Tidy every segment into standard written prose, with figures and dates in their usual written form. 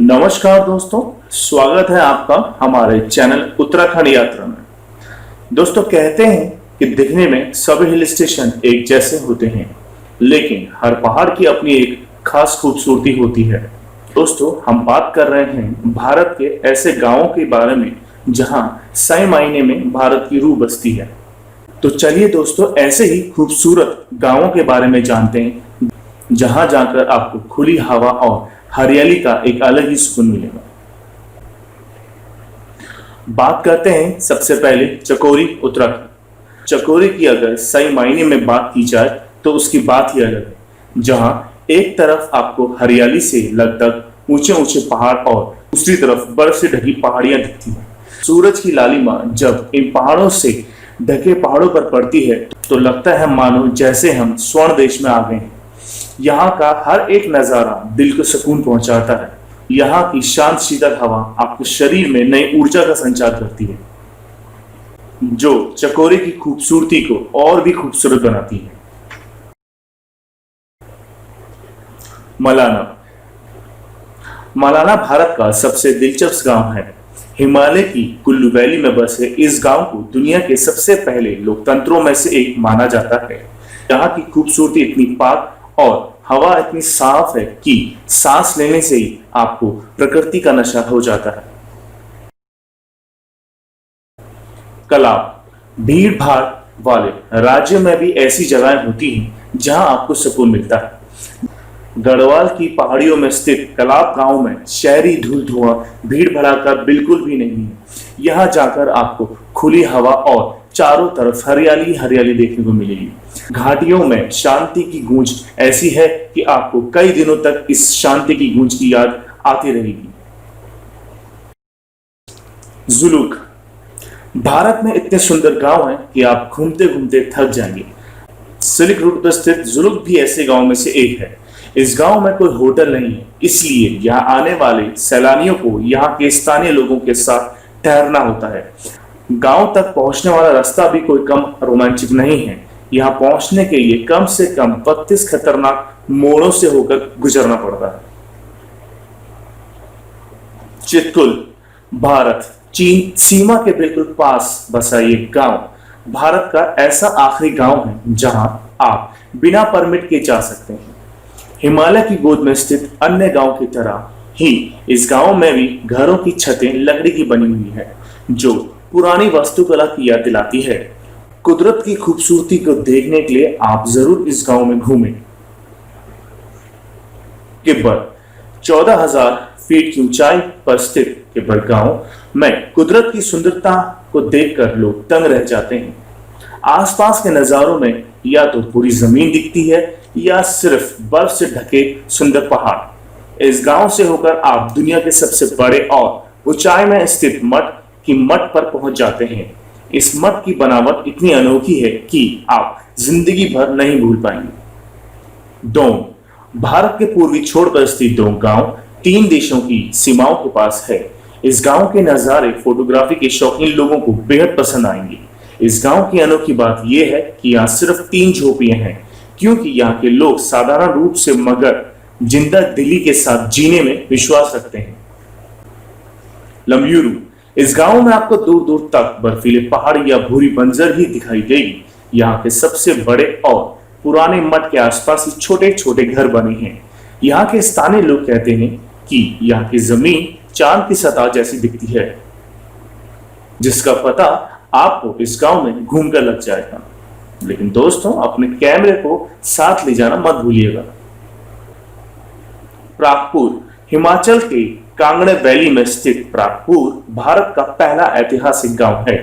नमस्कार दोस्तों, स्वागत है आपका हमारे चैनल उत्तराखंड यात्रा में। दोस्तों, कहते हैं कि दिखने में सभी हिल स्टेशन एक जैसे होते हैं, लेकिन हर पहाड़ की अपनी एक खास खूबसूरती होती है। दोस्तों, हम बात कर रहे हैं भारत के ऐसे गांवों के बारे में जहां सही मायने में भारत की रूह बसती है। तो चलिए दोस्तों, ऐसे ही खूबसूरत गांवों के बारे में जानते हैं जहां जाकर आपको खुली हवा और हरियाली का एक अलग ही सुकून मिलेगा। बात करते हैं सबसे पहले चकोरी उत्तराखंड। चकोरी की अगर सही मायने में बात की जाए तो उसकी बात ही अलग है, जहां एक तरफ आपको हरियाली से लगभग ऊंचे ऊंचे पहाड़ और दूसरी तरफ बर्फ से ढकी पहाड़ियां दिखती हैं। सूरज की लालिमा जब इन पहाड़ों से ढके पहाड़ों पर पड़ती है तो लगता है मानो जैसे हम स्वर्ण देश में आ गए हैं। यहाँ का हर एक नजारा दिल को सुकून पहुंचाता है। यहाँ की शांत शीतल हवा आपके शरीर में नई ऊर्जा का संचार करती है, जो चकोरी की खूबसूरती को और भी खूबसूरत बनाती है। मलाना। मलाना भारत का सबसे दिलचस्प गांव है। हिमालय की कुल्लू वैली में बसे इस गांव को दुनिया के सबसे पहले लोकतंत्रों में से एक माना जाता है। यहाँ की खूबसूरती इतनी पाक और हवा इतनी साफ है कि सांस लेने से ही आपको प्रकृति का नशा हो जाता है। कलाब। भीड़ भाड़ वाले राज्यों में भी ऐसी जगहें होती हैं जहां आपको सुकून मिलता है। गढ़वाल की पहाड़ियों में स्थित कलाब गांव में शहरी धूल धुआं भीड़ भड़ाका बिल्कुल भी नहीं है। यहां जाकर आपको खुली हवा और चारों तरफ हरियाली हरियाली देखने को मिलेगी। घाटियों में शांति की गूंज ऐसी है कि आपको कई दिनों तक इस शांति की गूंज की याद आती रहेगी। जुलूक। भारत में इतने सुंदर गांव हैं कि आप घूमते घूमते थक जाएंगे। सिल्क रूट पर स्थित जुलूक भी ऐसे गांव में से एक है। इस गांव में कोई होटल नहीं है, इसलिए यहाँ आने वाले सैलानियों को यहाँ के स्थानीय लोगों के साथ ठहरना होता है। गांव तक पहुंचने वाला रास्ता भी कोई कम रोमांचक नहीं है। यहाँ पहुंचने के लिए कम से कम 32 खतरनाक मोड़ों से होकर गुजरना पड़ता है। चितकुल। भारत चीन सीमा के बिल्कुल पास बसा ये गांव भारत का ऐसा आखिरी गांव है जहां आप बिना परमिट के जा सकते हैं। हिमालय की गोद में स्थित अन्य गांव की तरह ही इस गांव में भी घरों की छतें लकड़ी की बनी हुई है, जो पुरानी वास्तुकला की याद दिलाती है। कुदरत की खूबसूरती को देखने के लिए आप जरूर इस गांव में घूमें। किब्बत। 14,000 फीट की ऊंचाई पर स्थित किब्बत गांव में कुदरत की सुंदरता को देखकर लोग दंग रह जाते हैं। आसपास के नजारों में या तो पूरी जमीन दिखती है या सिर्फ बर्फ से ढके सुंदर पहाड़। इस गांव से होकर आप दुनिया के सबसे बड़े और ऊंचाई में स्थित मठ की मठ पर पहुंच जाते हैं। इस मठ की बनावट इतनी अनोखी है कि आप जिंदगी भर नहीं भूल पाएंगे। डोंग। भारत के पूर्वी छोर पर स्थित डोंग गांव 3 देशों की सीमाओं के पास है। इस गांव के नजारे फोटोग्राफी के शौकीन लोगों को बेहद पसंद आएंगे। इस गांव की अनोखी बात यह है कि यहाँ सिर्फ 3 झोपड़ियां हैं, क्योंकि यहाँ के लोग साधारण रूप से मगर जिंदा दिली के साथ जीने में विश्वास रखते हैं। लम्यूरू। इस गांव में आपको दूर दूर तक बर्फीले पहाड़ या भूरी बंजर ही दिखाई देगी। यहाँ के सबसे बड़े और पुराने मठ के आसपास ही छोटे छोटे घर बने हैं। यहाँ के स्थानीय लोग कहते हैं कि यहाँ की जमीन चांद की सतह जैसी दिखती है, जिसका पता आपको इस गांव में घूमकर लग जाएगा। लेकिन दोस्तों, अपने कैमरे को साथ ले जाना मत भूलिएगा। प्रागपुर। हिमाचल के कांगड़े वैली में स्थित प्रागपुर भारत का पहला ऐतिहासिक गांव है।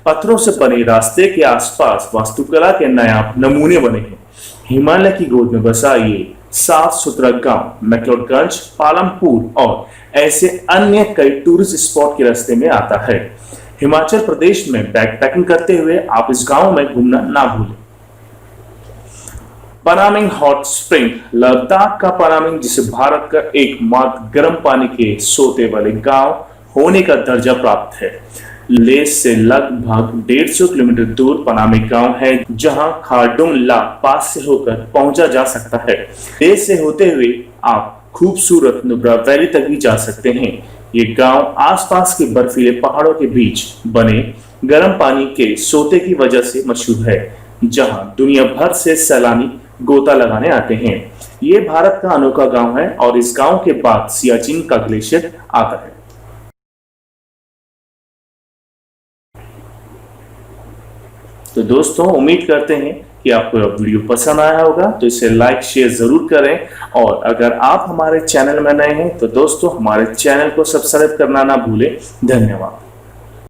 पत्थरों से बने रास्ते के आसपास वास्तुकला के नायाब नमूने बने हैं। हिमालय की गोद में बसा ये साफ सुथरा गांव मैक्लोडगंज, पालमपुर और ऐसे अन्य कई टूरिस्ट स्पॉट के रास्ते में आता है। हिमाचल प्रदेश में बैकपैकिंग करते हुए आप इस गांव में घूमना ना भूलें। पनामिंग हॉट स्प्रिंग। लद्दाख का पनामिंग, जिसे भारत का एकमात्र गर्म पानी के सोते वाले गांव होने का दर्जा प्राप्त है, लेह से लगभग 150 किलोमीटर दूर पनामिंग गांव है, जहां खारडुंग ला पास से होकर पहुंचा जा सकता है। लेह से होते हुए आप खूबसूरत नुब्रा वैली तक भी जा सकते हैं। ये गांव आसपास के बर्फीले पहाड़ों के बीच बने गर्म पानी के सोते की वजह से मशहूर है, जहां दुनिया भर से सैलानी गोता लगाने आते हैं। ये भारत का अनोखा गांव है और इस गांव के बाद सियाचिन का ग्लेशियर आता है। तो दोस्तों, उम्मीद करते हैं कि आपको वीडियो पसंद आया होगा, तो इसे लाइक शेयर जरूर करें। और अगर आप हमारे चैनल में नए हैं तो दोस्तों हमारे चैनल को सब्सक्राइब करना ना भूलें। धन्यवाद।